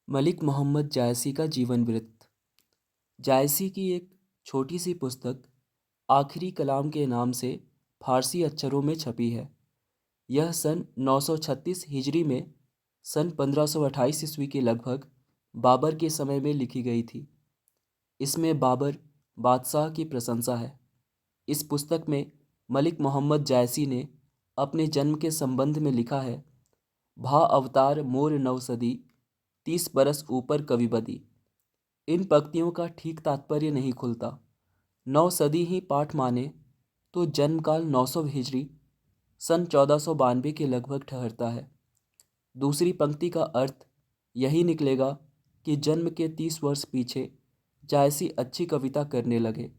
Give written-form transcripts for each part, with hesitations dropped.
मलिक मोहम्मद जायसी का जीवन वृत्त। जायसी की एक छोटी सी पुस्तक आखिरी कलाम के नाम से फारसी अक्षरों में छपी है। यह सन 936 हिजरी में सन 1528 ईस्वी के लगभग बाबर के समय में लिखी गई थी। इसमें बाबर बादशाह की प्रशंसा है। इस पुस्तक में मलिक मोहम्मद जायसी ने अपने जन्म के संबंध में लिखा है। भा अवतार मोर नवसदी 30 बरस ऊपर कवि बदी। इन पंक्तियों का ठीक तात्पर्य नहीं खुलता। 9 सदी ही पाठ माने तो जन्मकाल 900 हिजरी सन 1492 के लगभग ठहरता है। दूसरी पंक्ति का अर्थ यही निकलेगा कि जन्म के 30 वर्ष पीछे जायसी अच्छी कविता करने लगे।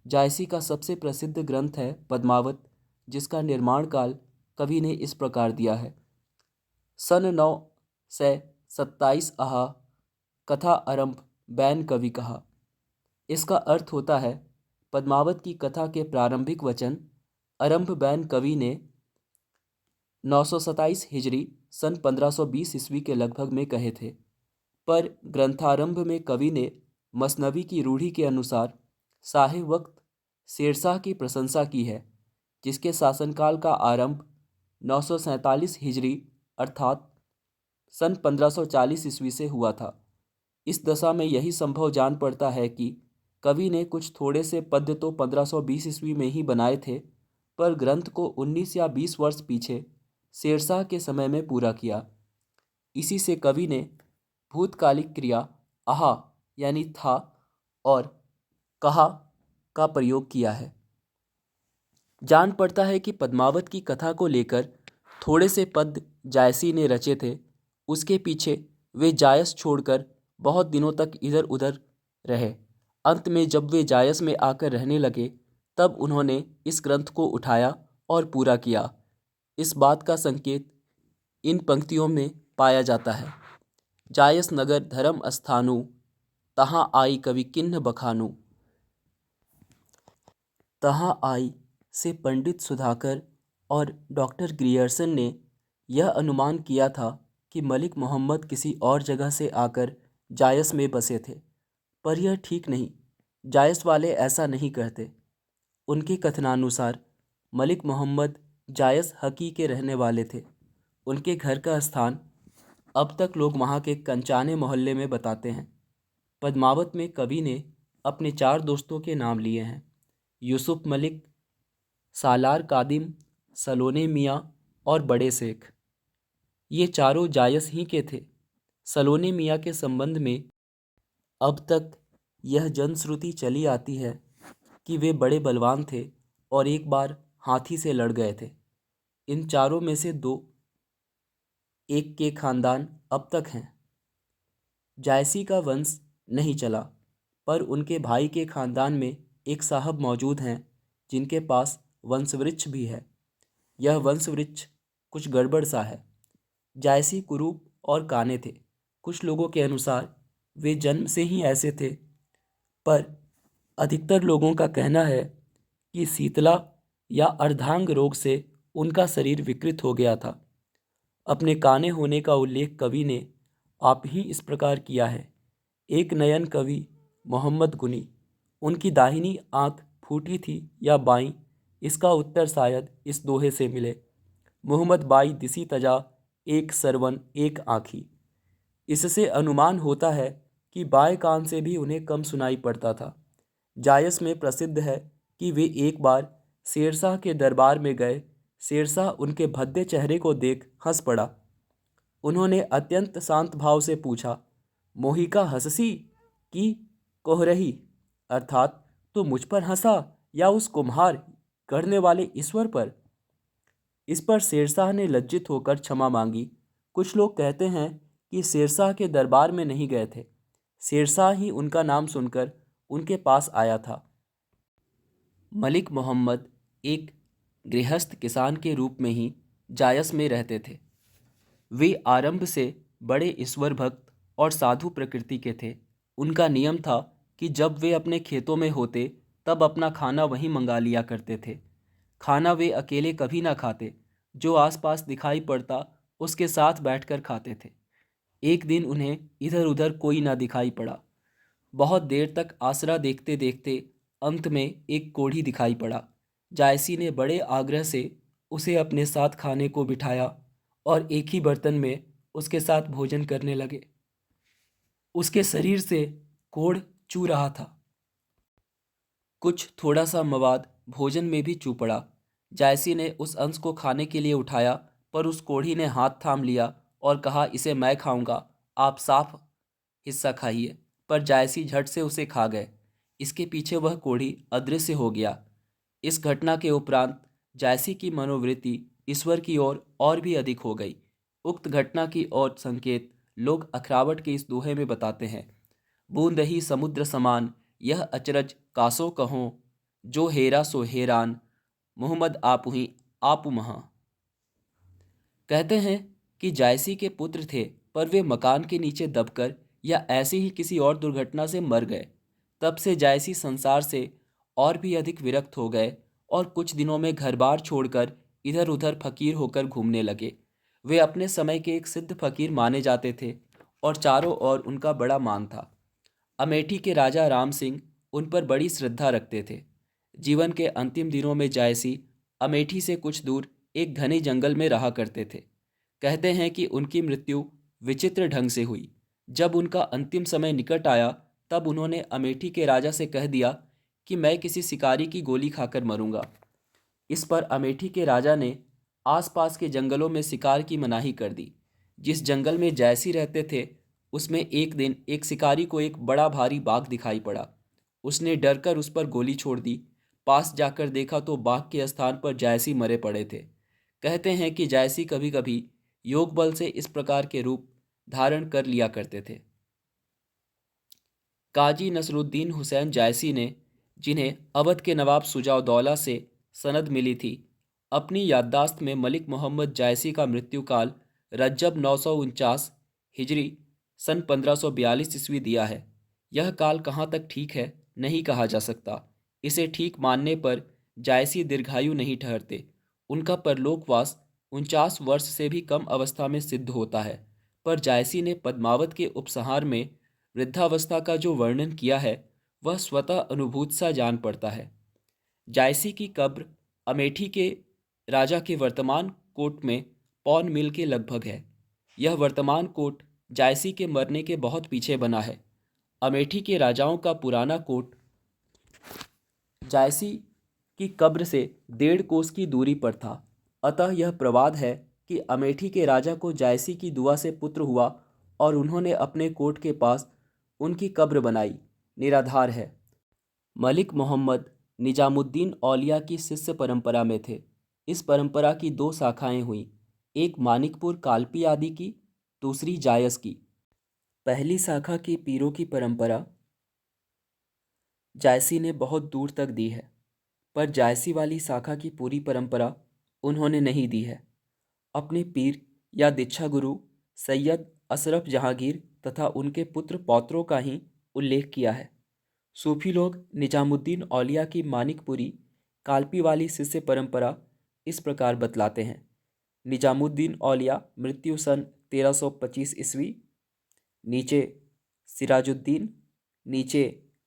जायसी का सबसे प्रसिद्ध ग्रंथ है पद्मावत, जिसका निर्माण काल कवि ने इस प्रकार दिया है। सन 927 आहा कथा आरंभ बैन कवि कहा। इसका अर्थ होता है पद्मावत की कथा के प्रारंभिक वचन आरंभ बैन कवि ने 927 हिजरी सन 1520 ईस्वी के लगभग में कहे थे, पर ग्रंथारंभ में कवि ने मसनवी की रूढ़ी के अनुसार साहिब वक्त शेरशाह की प्रशंसा की है, जिसके शासनकाल का आरंभ 947 हिजरी अर्थात सन 1540 ईस्वी से हुआ था। इस दशा में यही संभव जान पड़ता है कि कवि ने कुछ थोड़े से पद्य तो 1520 ईस्वी में ही बनाए थे, पर ग्रंथ को 19 या 20 वर्ष पीछे शेरशाह के समय में पूरा किया। इसी से कवि ने भूतकालिक क्रिया आहा यानी था और कहा का प्रयोग किया है। जान पड़ता है कि पद्मावत की कथा को लेकर थोड़े से पद्य जायसी ने रचे थे। उसके पीछे वे जायस छोड़कर बहुत दिनों तक इधर उधर रहे। अंत में जब वे जायस में आकर रहने लगे, तब उन्होंने इस ग्रंथ को उठाया और पूरा किया। इस बात का संकेत इन पंक्तियों में पाया जाता है। जायस नगर धर्म स्थानु, तहाँ आई कवि किन्ह बखानु। तहाँ आई से पंडित सुधाकर और डॉक्टर ग्रियर्सन ने यह अनुमान किया था कि मलिक मोहम्मद किसी और जगह से आकर जायस में बसे थे, पर यह ठीक नहीं। जायस वाले ऐसा नहीं कहते। उनके कथनानुसार मलिक मोहम्मद जायस हकी के रहने वाले थे। उनके घर का स्थान अब तक लोग वहाँ के कंचाने मोहल्ले में बताते हैं। पद्मावत में कवि ने अपने 4 दोस्तों के नाम लिए हैं: यूसुफ मलिक, सालार कादिम, सलोने मियाँ और बड़े शेख। ये चारों जायस ही के थे। सलोने मियाँ के संबंध में अब तक यह जनश्रुति चली आती है कि वे बड़े बलवान थे और एक बार हाथी से लड़ गए थे। इन चारों में से 2 एक के खानदान अब तक हैं। जायसी का वंश नहीं चला, पर उनके भाई के खानदान में एक साहब मौजूद हैं जिनके पास वंशवृक्ष भी है। यह वंशवृक्ष कुछ गड़बड़ सा है। जायसी कुरूप और काने थे। कुछ लोगों के अनुसार वे जन्म से ही ऐसे थे, पर अधिकतर लोगों का कहना है कि शीतला या अर्धांग रोग से उनका शरीर विकृत हो गया था। अपने काने होने का उल्लेख कवि ने आप ही इस प्रकार किया है: एक नयन कवि मोहम्मद गुनी, उनकी दाहिनी आंख फूटी थी या बाईं, इसका उत्तर शायद इस दोहे से मिले: मोहम्मद बाई दिसी तजा, एक सरवन एक आँखी। इससे अनुमान होता है कि बाएं कान से भी उन्हें कम सुनाई पड़ता था। जायस में प्रसिद्ध है कि वे एक बार शेरशाह के दरबार में गए। शेरशाह उनके भद्दे चेहरे को देख हंस पड़ा। उन्होंने अत्यंत शांत भाव से पूछा, मोहिका हंससी कि कोहरही, अर्थात तो मुझ पर हंसा या उस कुम्हार करने वाले ईश्वर पर। इस पर शेरशाह ने लज्जित होकर क्षमा मांगी। कुछ लोग कहते हैं कि शेरशाह के दरबार में नहीं गए थे, शेरशाह ही उनका नाम सुनकर उनके पास आया था। मलिक मोहम्मद एक गृहस्थ किसान के रूप में ही जायस में रहते थे। वे आरंभ से बड़े ईश्वर भक्त और साधु प्रकृति के थे। उनका नियम था कि जब वे अपने खेतों में होते तब अपना खाना वहीं मंगा लिया करते थे। खाना वे अकेले कभी ना खाते, जो आसपास दिखाई पड़ता उसके साथ बैठकर खाते थे। एक दिन उन्हें इधर उधर कोई ना दिखाई पड़ा। बहुत देर तक आसरा देखते देखते अंत में एक कोढ़ी दिखाई पड़ा। जायसी ने बड़े आग्रह से उसे अपने साथ खाने को बिठाया और एक ही बर्तन में उसके साथ भोजन करने लगे। उसके शरीर से कोढ़ चू रहा था। कुछ थोड़ा सा मवाद भोजन में भी चू पड़ा। जायसी ने उस अंश को खाने के लिए उठाया, पर उस कोढ़ी ने हाथ थाम लिया और कहा, इसे मैं खाऊंगा, आप साफ हिस्सा खाइए। पर जायसी झट से उसे खा गए। इसके पीछे वह कोढ़ी अदृश्य हो गया। इस घटना के उपरांत जायसी की मनोवृत्ति ईश्वर की ओर और भी अधिक हो गई। उक्त घटना की और संकेत लोग अखरावट के इस दोहे में बताते हैं। बूंदही समुद्र समान, यह अचरज कासो कहो, जो हेरा सो हैरान, मोहम्मद आपुही आपु महा। कहते हैं कि जायसी के पुत्र थे, पर वे मकान के नीचे दबकर या ऐसे ही किसी और दुर्घटना से मर गए। तब से जायसी संसार से और भी अधिक विरक्त हो गए और कुछ दिनों में घर बार छोड़कर इधर उधर फकीर होकर घूमने लगे। वे अपने समय के एक सिद्ध फकीर माने जाते थे और चारों ओर उनका बड़ा मान था। अमेठी के राजा राम सिंह उन पर बड़ी श्रद्धा रखते थे। जीवन के अंतिम दिनों में जायसी अमेठी से कुछ दूर एक घने जंगल में रहा करते थे। कहते हैं कि उनकी मृत्यु विचित्र ढंग से हुई। जब उनका अंतिम समय निकट आया, तब उन्होंने अमेठी के राजा से कह दिया कि मैं किसी शिकारी की गोली खाकर मरूंगा। इस पर अमेठी के राजा ने आसपास के जंगलों में शिकार की मनाही कर दी। जिस जंगल में जायसी रहते थे, उसमें एक दिन एक शिकारी को एक बड़ा भारी बाघ दिखाई पड़ा। उसने डरकर उस पर गोली छोड़ दी। पास जाकर देखा तो बाघ के स्थान पर जायसी मरे पड़े थे। कहते हैं कि जायसी कभी कभी योग बल से इस प्रकार के रूप धारण कर लिया करते थे। काजी नसरुद्दीन हुसैन जायसी ने, जिन्हें अवध के नवाब सुजाउद्दौला से सनद मिली थी, अपनी याददाश्त में मलिक मोहम्मद जायसी का मृत्युकाल रज्जब 949 हिजरी सन 1542 ईस्वी दिया है। यह काल कहाँ तक ठीक है नहीं कहा जा सकता। इसे ठीक मानने पर जायसी दीर्घायु नहीं ठहरते। उनका परलोकवास 49 वर्ष से भी कम अवस्था में सिद्ध होता है। पर जायसी ने पद्मावत के उपसंहार में वृद्धावस्था का जो वर्णन किया है, वह स्वतः अनुभूत सा जान पड़ता है। जायसी की कब्र अमेठी के राजा के वर्तमान कोट में पौन मील के लगभग है। यह वर्तमान कोट जायसी के मरने के बहुत पीछे बना है। अमेठी के राजाओं का पुराना कोट जायसी की कब्र से 1.5 कोस की दूरी पर था। अतः यह प्रवाद है कि अमेठी के राजा को जायसी की दुआ से पुत्र हुआ और उन्होंने अपने कोट के पास उनकी कब्र बनाई। निराधार है। मलिक मोहम्मद निजामुद्दीन औलिया की शिष्य परंपरा में थे। इस परंपरा की 2 शाखाएं हुई, एक मानिकपुर कालपी आदि की, दूसरी जायस की। पहली शाखा की पीरों की परंपरा जायसी ने बहुत दूर तक दी है, पर जायसी वाली शाखा की पूरी परंपरा उन्होंने नहीं दी है। अपने पीर या दीक्षा गुरु सैयद अशरफ जहांगीर तथा उनके पुत्र पौत्रों का ही उल्लेख किया है। सूफी लोग निजामुद्दीन औलिया की मानिकपुरी कालपी वाली शिष्य परंपरा इस प्रकार बतलाते हैं। निजामुद्दीन औलिया मृत्यु सन 1325 ईस्वी। नीचे सिराजुद्दीन, नीचे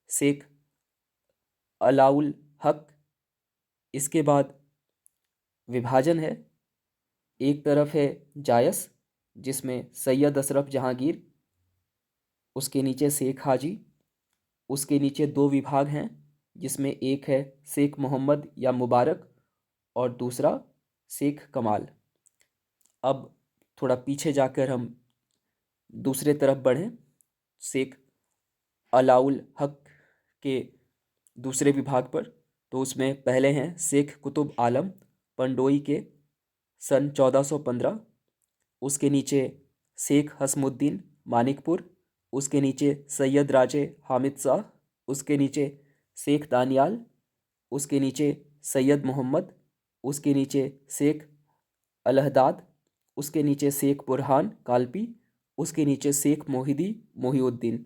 शेख अलाउल हक। इसके बाद विभाजन है। एक तरफ है जायस, जिसमें सैयद अशरफ जहांगीर, उसके नीचे शेख हाजी, उसके नीचे 2 विभाग हैं, जिसमें एक है शेख मोहम्मद या मुबारक और दूसरा शेख कमाल। अब थोड़ा पीछे जाकर हम दूसरे तरफ बढ़ें। शेख अलाउल हक के दूसरे विभाग पर, तो उसमें पहले हैं शेख कुतुब आलम पंडोई के सन 1415। उसके नीचे शेख हसमुद्दीन मानिकपुर, उसके नीचे सैयद राजे हामिद शाह, उसके नीचे शेख दानियाल, उसके नीचे सैयद मोहम्मद, उसके नीचे शेख अलहदाद, उसके नीचे शेख बुरहान कालपी, उसके नीचे शेख मोहिउद्दीन।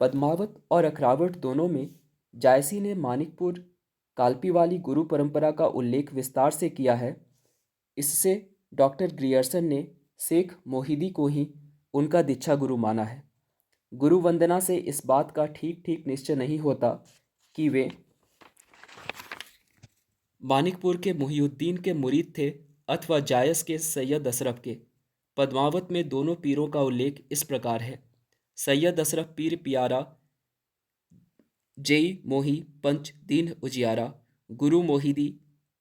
पद्मावत और अखरावट दोनों में जायसी ने मानिकपुर कालपी वाली गुरु परंपरा का उल्लेख विस्तार से किया है। इससे डॉक्टर ग्रियर्सन ने शेख मोहिदी को ही उनका दीक्षा गुरु माना है। गुरु वंदना से इस बात का ठीक ठीक निश्चय नहीं होता कि वे मानिकपुर के मुहियुद्दीन के मुरीद थे अथवा जायस के सैयद अशरफ के। पद्मावत में दोनों पीरों का उल्लेख इस प्रकार है। सैयद अशरफ पीर पियारा जेई मोही पंच दीन उजियारा, गुरु मोहिदी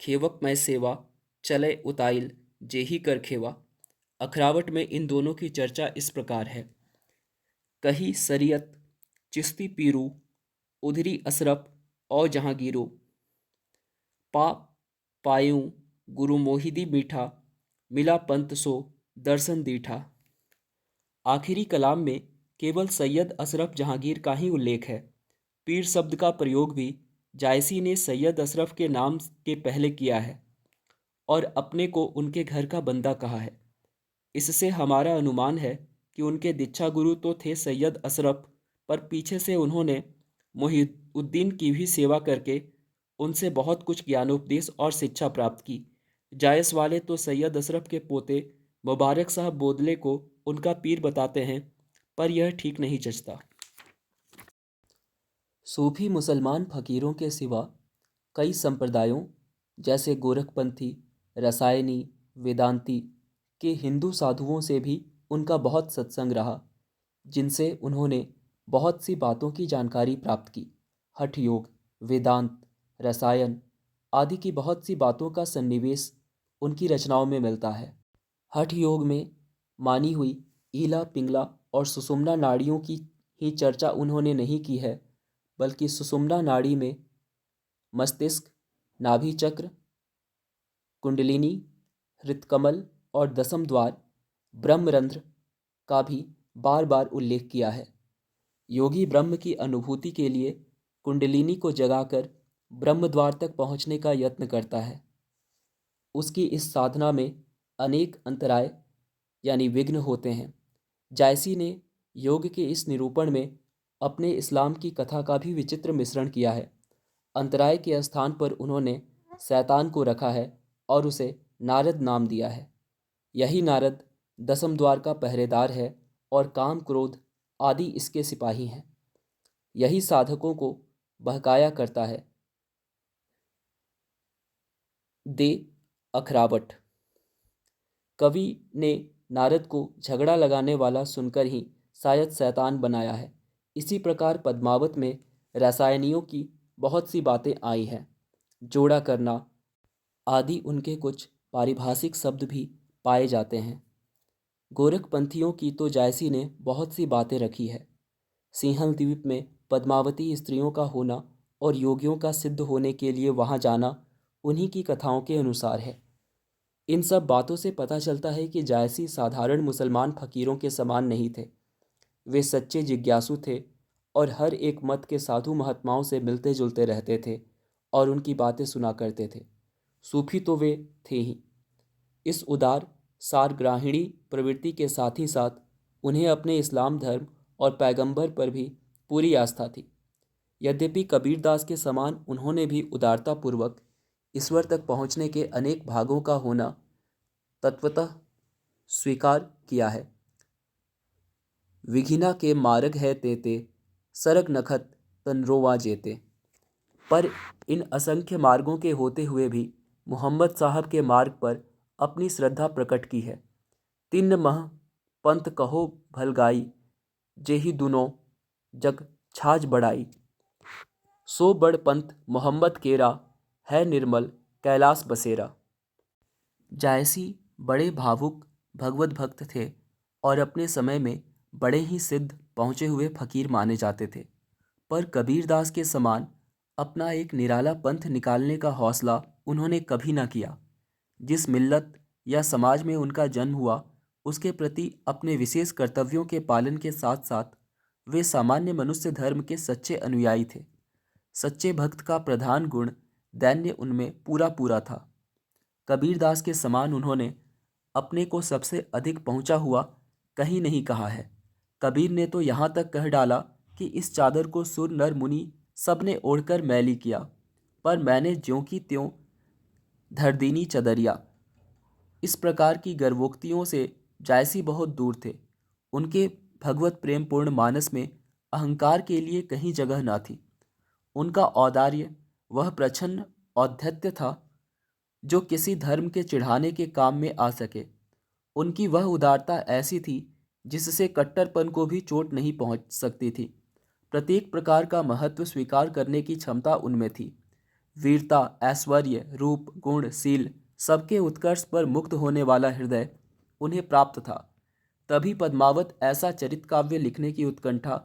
खेवक मैं सेवा, चले उताइल जेही कर खेवा। अखरावट में इन दोनों की चर्चा इस प्रकार है। कही सरियत चिश्ती पीरू, उधरी अशरफ और जहांगीरो, पा पायूं गुरु मोहिदी मीठा, मिला पंत सो दर्शन दीठा। आखिरी कलाम में केवल सैयद अशरफ जहांगीर का ही उल्लेख है। पीर शब्द का प्रयोग भी जायसी ने सैयद अशरफ के नाम के पहले किया है और अपने को उनके घर का बंदा कहा है। इससे हमारा अनुमान है कि उनके दीक्षा गुरु तो थे सैयद अशरफ, पर पीछे से उन्होंने मुहिउद्दीन की भी सेवा करके उनसे बहुत कुछ ज्ञानोपदेश और शिक्षा प्राप्त की। जायस वाले तो सैयद अशरफ के पोते मुबारक साहब बोदले को उनका पीर बताते हैं, पर यह ठीक नहीं जचता। सूफी मुसलमान फकीरों के सिवा कई संप्रदायों जैसे गोरखपंथी, रसायनी, वेदांती के हिंदू साधुओं से भी उनका बहुत सत्संग रहा, जिनसे उन्होंने बहुत सी बातों की जानकारी प्राप्त की। हठ योग, वेदांत, रसायन आदि की बहुत सी बातों का सन्निवेश उनकी रचनाओं में मिलता है। हठ योग में मानी हुई ईला, पिंगला और सुषुम्ना नाड़ियों की ही चर्चा उन्होंने नहीं की है, बल्कि सुषुम्ना नाड़ी में मस्तिष्क, नाभि चक्र, कुंडलिनी, हृत्कमल और दसम द्वार ब्रह्मरंध्र का भी बार बार उल्लेख किया है। योगी ब्रह्म की अनुभूति के लिए कुंडलिनी को जगाकर ब्रह्म द्वार तक पहुंचने का यत्न करता है। उसकी इस साधना में अनेक अंतराय यानी विघ्न होते हैं। जायसी ने योग के इस निरूपण में अपने इस्लाम की कथा का भी विचित्र मिश्रण किया है। अंतराय के स्थान पर उन्होंने शैतान को रखा है और उसे नारद नाम दिया है। यही नारद दसम द्वार का पहरेदार है और काम, क्रोध आदि इसके सिपाही हैं। यही साधकों को बहकाया करता है। दे अखरावट। कवि ने नारद को झगड़ा लगाने वाला सुनकर ही शायद शैतान बनाया है। इसी प्रकार पद्मावत में रसायनियों की बहुत सी बातें आई हैं। जोड़ा करना आदि उनके कुछ पारिभाषिक शब्द भी पाए जाते हैं। गोरखपंथियों की तो जायसी ने बहुत सी बातें रखी है। सिंहल द्वीप में पद्मावती स्त्रियों का होना और योगियों का सिद्ध होने के लिए वहां जाना उन्हीं की कथाओं के अनुसार है। इन सब बातों से पता चलता है कि जायसी साधारण मुसलमान फकीरों के समान नहीं थे। वे सच्चे जिज्ञासु थे और हर एक मत के साधु महात्माओं से मिलते जुलते रहते थे और उनकी बातें सुना करते थे। सूफी तो वे थे ही। इस उदार सारग्राहिणी प्रवृत्ति के साथ ही साथ उन्हें अपने इस्लाम धर्म और पैगंबर पर भी पूरी आस्था थी। यद्यपि कबीरदास के समान उन्होंने भी उदारतापूर्वक ईश्वर तक पहुँचने के अनेक भागों का होना तत्वतः स्वीकार किया है। विघिना के मार्ग है तेते, सरग नखत तनरोवा जेते। पर इन असंख्य मार्गों के होते हुए भी मोहम्मद साहब के मार्ग पर अपनी श्रद्धा प्रकट की है। तिन्न मह पंथ कहो भलगाई, जेहि दुनो जग छाज बढ़ाई। सो बड़ पंथ मोहम्मद केरा, है निर्मल कैलाश बसेरा। जायसी बड़े भावुक भगवत भक्त थे और अपने समय में बड़े ही सिद्ध पहुँचे हुए फकीर माने जाते थे। पर कबीरदास के समान अपना एक निराला पंथ निकालने का हौसला उन्होंने कभी ना किया। जिस मिल्लत या समाज में उनका जन्म हुआ, उसके प्रति अपने विशेष कर्तव्यों के पालन के साथ साथ वे सामान्य मनुष्य धर्म के सच्चे अनुयायी थे। सच्चे भक्त का प्रधान गुण दैन्य उनमें पूरा पूरा था। कबीरदास के समान उन्होंने अपने को सबसे अधिक पहुंचा हुआ कहीं नहीं कहा है। कबीर ने तो यहाँ तक कह डाला कि इस चादर को सुर नर मुनि सब ने ओढ़कर मैली किया, पर मैंने ज्यों की त्यों धर दीनी चदरिया। इस प्रकार की गर्वोक्तियों से जायसी बहुत दूर थे। उनके भगवत प्रेमपूर्ण मानस में अहंकार के लिए कहीं जगह न थी। उनका औदार्य वह प्रच्छन्न औद्धत्य था जो किसी धर्म के चिढ़ाने के काम में आ सके। उनकी वह उदारता ऐसी थी जिससे कट्टरपन को भी चोट नहीं पहुंच सकती थी। प्रत्येक प्रकार का महत्व स्वीकार करने की क्षमता उनमें थी। वीरता, ऐश्वर्य, रूप, गुण, शील सबके उत्कर्ष पर मुक्त होने वाला हृदय उन्हें प्राप्त था। तभी पद्मावत ऐसा चरित काव्य लिखने की उत्कंठा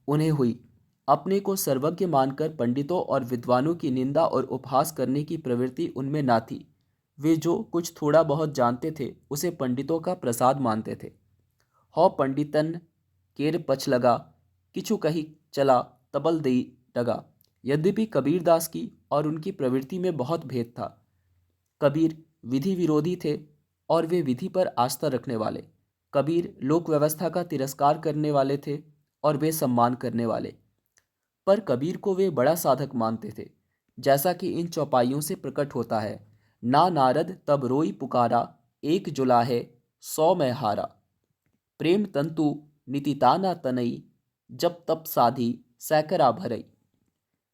उन्हें हुई। अपने को सर्वज्ञ मानकर पंडितों और विद्वानों की निंदा और उपहास करने की प्रवृत्ति उनमें ना थी। वे जो कुछ थोड़ा बहुत जानते थे उसे पंडितों का प्रसाद मानते थे। हौ पंडितन केर पछ लगा, किछु कही चला तबल दई डगा। यद्यपि कबीरदास की और उनकी प्रवृत्ति में बहुत भेद था। कबीर विधि विरोधी थे और वे विधि पर आस्था रखने वाले। कबीर लोक व्यवस्था का तिरस्कार करने वाले थे और वे सम्मान करने वाले। पर कबीर को वे बड़ा साधक मानते थे, जैसा कि इन चौपाइयों से प्रकट होता है। ना नारद तब रोई पुकारा, एक जुलाहे 100 में हारा। प्रेम तंतु नितिताना तनई, जब तप साधी सैकरा भरई।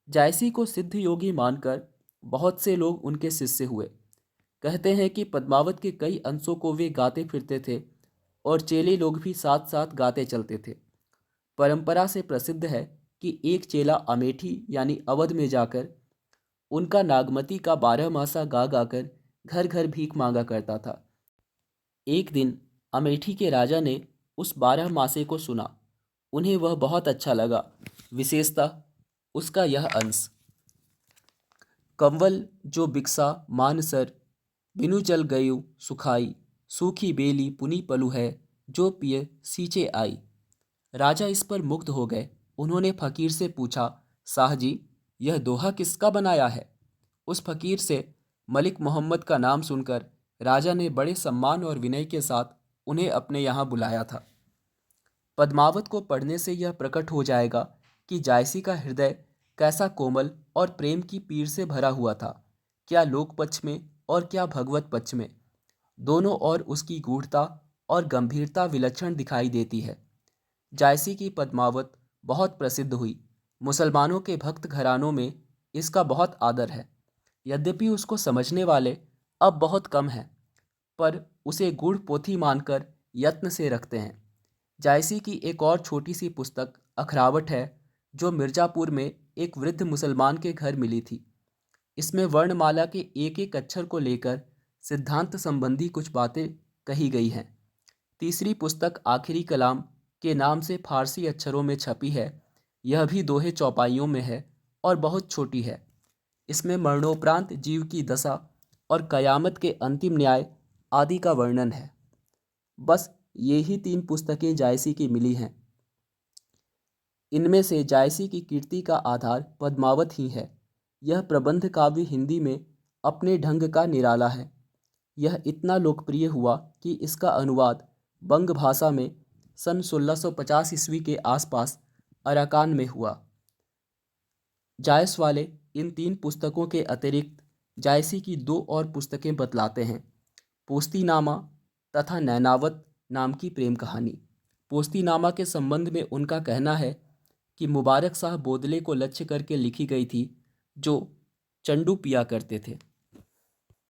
जायसी को सिद्ध योगी मानकर बहुत से लोग उनके शिष्य हुए। कहते हैं कि पद्मावत के कई अंशों को वे गाते फिरते थे और चेले लोग भी साथ साथ गाते चलते थे। परंपरा से प्रसिद्ध है कि एक चेला अमेठी यानी अवध में जाकर उनका नागमती का 12 मासा गा गाकर घर घर भीख मांगा करता था। एक दिन अमेठी के राजा ने उस 12 मासे को सुना। उन्हें वह बहुत अच्छा लगा, विशेषतः उसका यह अंश। कंवल जो बिकसा मानसर, बिनु जल गयु सुखाई, सूखी बेली पुनी पलु है, जो पिए सींचे आई। राजा इस पर मुग्ध हो गए। उन्होंने फकीर से पूछा, शाह जी, यह दोहा किसका बनाया है? उस फकीर से मलिक मोहम्मद का नाम सुनकर राजा ने बड़े सम्मान और विनय के साथ उन्हें अपने यहाँ बुलाया था। पद्मावत को पढ़ने से यह प्रकट हो जाएगा कि जायसी का हृदय कैसा कोमल और प्रेम की पीर से भरा हुआ था। क्या लोक पक्ष में और क्या भगवत पक्ष में, दोनों ओर उसकी गूढ़ता और गंभीरता विलक्षण दिखाई देती है। जायसी की पद्मावत बहुत प्रसिद्ध हुई। मुसलमानों के भक्त घरानों में इसका बहुत आदर है। यद्यपि उसको समझने वाले अब बहुत कम हैं, पर उसे गूढ़ पोथी मानकर यत्न से रखते हैं। जायसी की एक और छोटी सी पुस्तक अखरावट है, जो मिर्ज़ापुर में एक वृद्ध मुसलमान के घर मिली थी। इसमें वर्णमाला के एक एक अक्षर को लेकर सिद्धांत संबंधी कुछ बातें कही गई हैं। तीसरी पुस्तक आखिरी कलाम के नाम से फारसी अक्षरों में छपी है। यह भी दोहे चौपाइयों में है और बहुत छोटी है। इसमें मरणोपरांत जीव की दशा और कयामत के अंतिम न्याय आदि का वर्णन है। बस ये ही 3 पुस्तकें जायसी की मिली हैं। इनमें से जायसी की कीर्ति का आधार पद्मावत ही है। यह प्रबंध काव्य हिंदी में अपने ढंग का निराला है। यह इतना लोकप्रिय हुआ कि इसका अनुवाद बंग भाषा में सन 1650 ईस्वी के आसपास अराकान में हुआ। जायस वाले इन 3 पुस्तकों के अतिरिक्त जायसी की 2 और पुस्तकें बतलाते हैं, पोस्तीनामा तथा नैनावत नाम की प्रेम कहानी। पोस्तीनामा के संबंध में उनका कहना है कि मुबारक शाह बोदले को लक्ष्य करके लिखी गई थी, जो चंडू पिया करते थे।